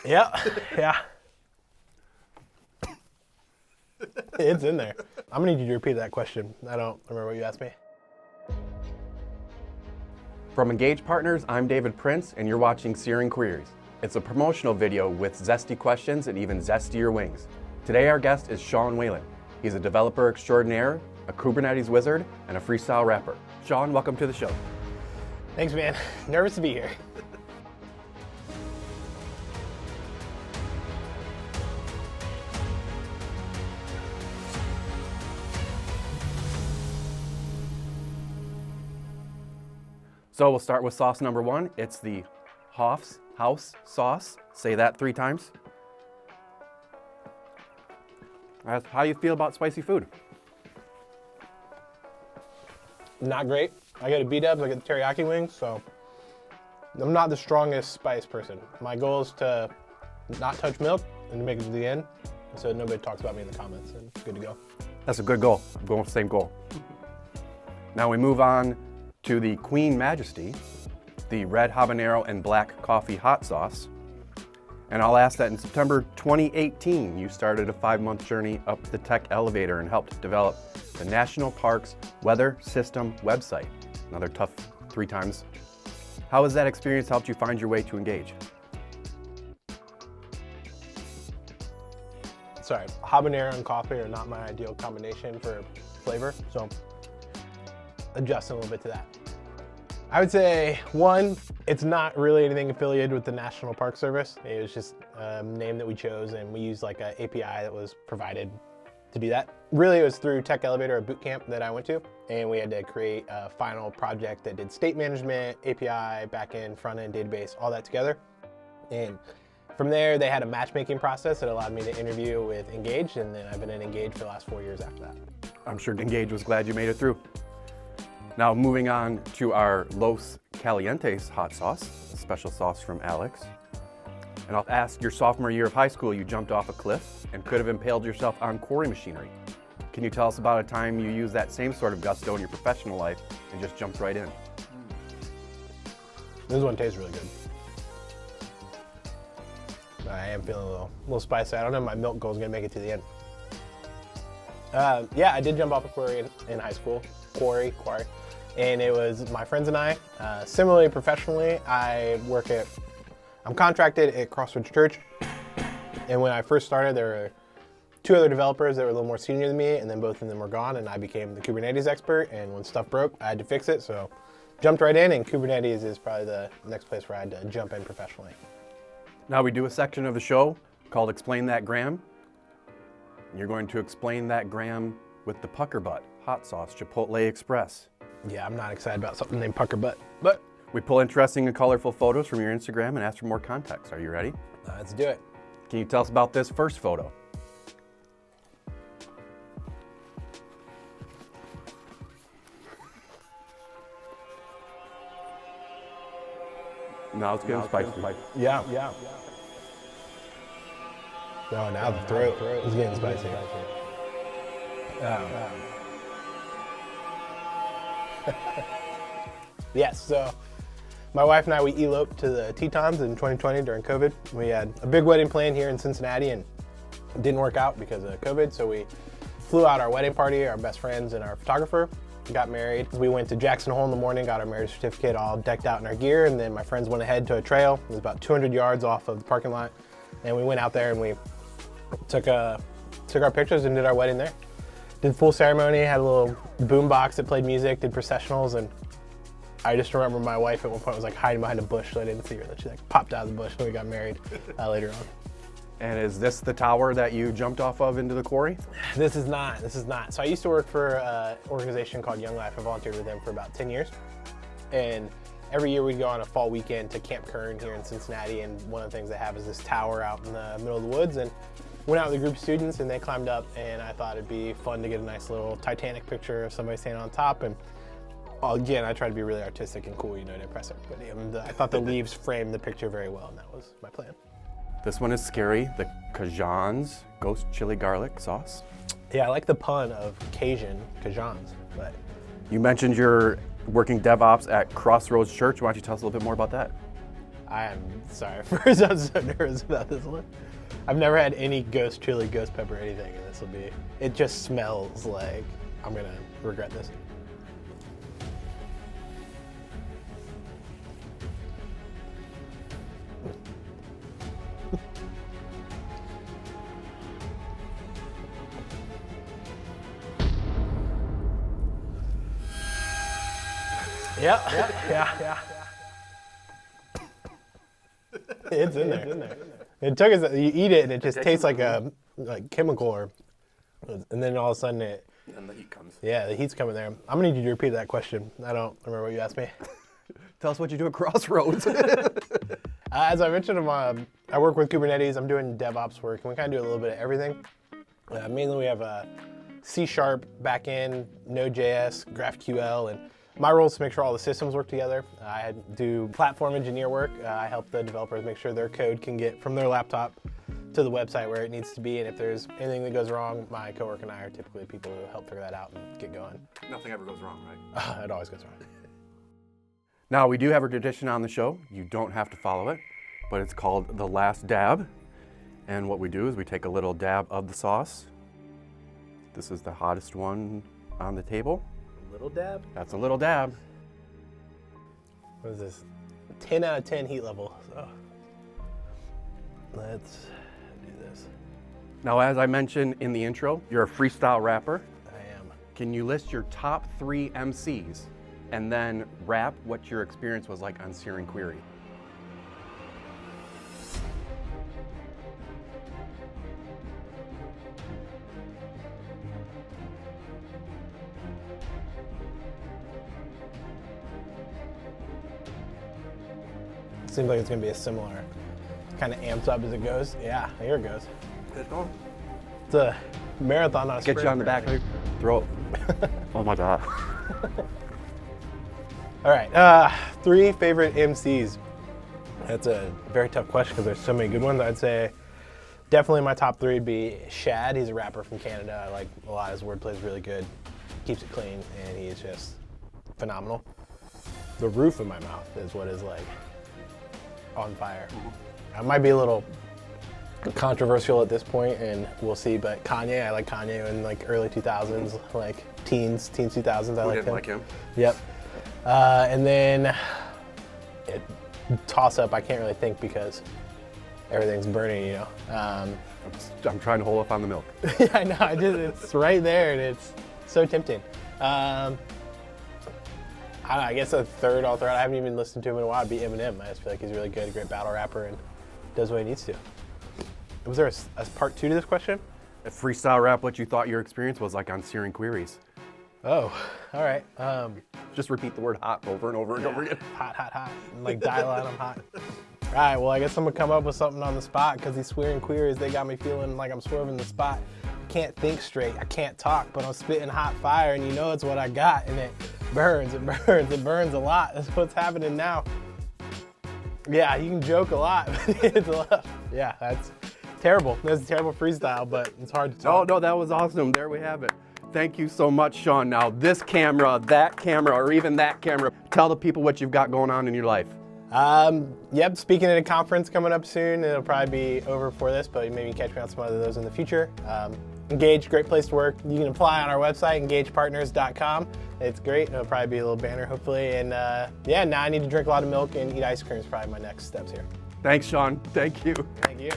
Yeah, yeah. It's in there. I'm gonna need you to repeat that question. I don't remember what you asked me. From Ingage Partners, I'm David Prince, and you're watching Searing Queries. It's a promotional video with zesty questions and even zestier wings. Today our guest is Sean Whalen. He's a developer extraordinaire, a Kubernetes wizard, and a freestyle rapper. Sean, welcome to the show. Thanks, man. Nervous to be here. So we'll start with sauce number one. It's the Hoff's House sauce. Say that 3 times. How do you feel about spicy food? Not great. I get a B-dubs, I get the teriyaki wings, so I'm not the strongest spice person. My goal is to not touch milk and to make it to the end, so nobody talks about me in the comments, and good to go. That's a good goal. I'm going with the same goal. Now we move on to the Queen Majesty, the red habanero and black coffee hot sauce. And I'll ask that in September 2018, you started a 5-month journey up the tech elevator and helped develop the National Parks Weather System website. Another tough 3 times. How has that experience helped you find your way to Ingage? Sorry, habanero and coffee are not my ideal combination for flavor, so adjusting a little bit to that. I would say, 1, it's not really anything affiliated with the National Park Service. It was just a name that we chose, and we used like an API that was provided to do that. Really, it was through Tech Elevator, a boot camp that I went to, and we had to create a final project that did state management, API, backend, front-end database, all that together. And from there, they had a matchmaking process that allowed me to interview with Ingage, and then I've been in Ingage for the last 4 years after that. I'm sure Ingage was glad you made it through. Now moving on to our Los Calientes hot sauce, a special sauce from Alex. And I'll ask, your sophomore year of high school, you jumped off a cliff and could have impaled yourself on quarry machinery. Can you tell us about a time you used that same sort of gusto in your professional life and just jumped right in? This one tastes really good. I am feeling a little spicy. I don't know if my milk goal is gonna make it to the end. Yeah, I did jump off a quarry in high school. Quarry. And it was my friends and I. Similarly, professionally, I'm contracted at Crossroads Church. And when I first started, there were 2 other developers that were a little more senior than me, and then both of them were gone, and I became the Kubernetes expert. And when stuff broke, I had to fix it, so jumped right in, and Kubernetes is probably the next place where I had to jump in professionally. Now we do a section of the show called Explain That Graham. You're going to explain that graham with the Pucker Butt hot sauce Chipotle Express. Yeah, I'm not excited about something named Pucker Butt, but We pull interesting and colorful photos from your Instagram and ask for more context. Are you ready? let's do it. Can you tell us about this first photo? Now it's getting spicy. Yeah. Oh, now the throat is getting spicy. Yes, so my wife and I, we eloped to the Tetons in 2020 during COVID. We had a big wedding planned here in Cincinnati and it didn't work out because of COVID, so we flew out our wedding party, our best friends and our photographer, got married. We went to Jackson Hole in the morning, got our marriage certificate all decked out in our gear, and then my friends went ahead to a trail. It was about 200 yards off of the parking lot, and we went out there and we took our pictures and did our wedding there. Did full ceremony, had a little boom box that played music, did processionals, and I just remember my wife at one point was like hiding behind a bush so I didn't see her. That she like popped out of the bush when we got married later on. And is this the tower that you jumped off of into the quarry? This is not. So I used to work for an organization called Young Life. I volunteered with them for about 10 years. And every year we'd go on a fall weekend to Camp Kern here in Cincinnati. And one of the things they have is this tower out in the middle of the woods. And went out with a group of students and they climbed up, and I thought it'd be fun to get a nice little Titanic picture of somebody standing on top. And again, I try to be really artistic and cool, to impress everybody. And I thought the leaves framed the picture very well, and that was my plan. This one is scary, the Cajuns Ghost Chili Garlic Sauce. Yeah, I like the pun of Cajun, Cajuns, but. You mentioned you're working DevOps at Crossroads Church. Why don't you tell us a little bit more about that? I am sorry. First, I'm so nervous about this one. I've never had any ghost chili, ghost pepper, anything, and this will be. It just smells like I'm gonna regret this. Yeah. It's in there. It took us. You eat it and it just tastes like a chemical, and then all of a sudden And the heat comes. Yeah, the heat's coming there. I'm gonna need you to repeat that question. I don't remember what you asked me. Tell us what you do at Crossroads. As I mentioned, I work with Kubernetes. I'm doing DevOps work, and we kind of do a little bit of everything. Mainly, we have C# backend, Node.js, GraphQL, and my role is to make sure all the systems work together. I do platform engineer work. I help the developers make sure their code can get from their laptop to the website where it needs to be. And if there's anything that goes wrong, my coworker and I are typically people who help figure that out and get going. Nothing ever goes wrong, right? It always goes wrong. Now, we do have a tradition on the show. You don't have to follow it, but it's called the last dab. And what we do is we take a little dab of the sauce. This is the hottest one on the table. Little dab? That's a little dab. What is this? 10 out of 10 heat level. So let's do this. Now, as I mentioned in the intro, you're a freestyle rapper. I am. Can you list your top 3 MCs and then rap what your experience was like on Searing Query? Seems like it's gonna be a similar kind of amps up as it goes. Yeah, here it goes. Get going. It's a marathon, not a sprint. Get you on the back. Throw it. Oh my God. All right, 3 favorite MCs. That's a very tough question because there's so many good ones. I'd say definitely my top 3 would be Shad. He's a rapper from Canada. I like a lot. His wordplay is really good. Keeps it clean, and he's just phenomenal. The roof of my mouth is what is like on fire. I might be a little controversial at this point, and we'll see, but Kanye, I like Kanye in like early 2000s, like teens 2000s. I like him. Like him. Yep. And then toss up, I can't really think because everything's burning, you know. I'm trying to hold up on the milk. Yeah, I know, it's right there and it's so tempting. I guess a third, I haven't even listened to him in a while, would be Eminem. I just feel like he's really good, a great battle rapper, and does what he needs to. Was there a part 2 to this question? A freestyle rap, what you thought your experience was like on Searing Queries. Oh, all right. Just repeat the word hot over and over and over again. Hot. And like dial out, I'm hot. All right, well, I guess I'm gonna come up with something on the spot because these swearing queries, they got me feeling like I'm swerving the spot. Can't think straight, I can't talk, but I'm spitting hot fire, and you know it's what I got, and it burns a lot. That's what's happening now. Yeah, you can joke a lot, but it's a lot. Yeah, that's terrible. That's a terrible freestyle, but it's hard to talk. No, that was awesome. There we have it. Thank you so much, Sean. Now, this camera, that camera, or even that camera, tell the people what you've got going on in your life. Yep, speaking at a conference coming up soon. It'll probably be over for this, but maybe catch me on some other of those in the future. Ingage, great place to work. You can apply on our website, engagepartners.com. It's great. It'll probably be a little banner, hopefully. And yeah, now I need to drink a lot of milk and eat ice cream is probably my next steps here. Thanks, Sean. Thank you. Thank you.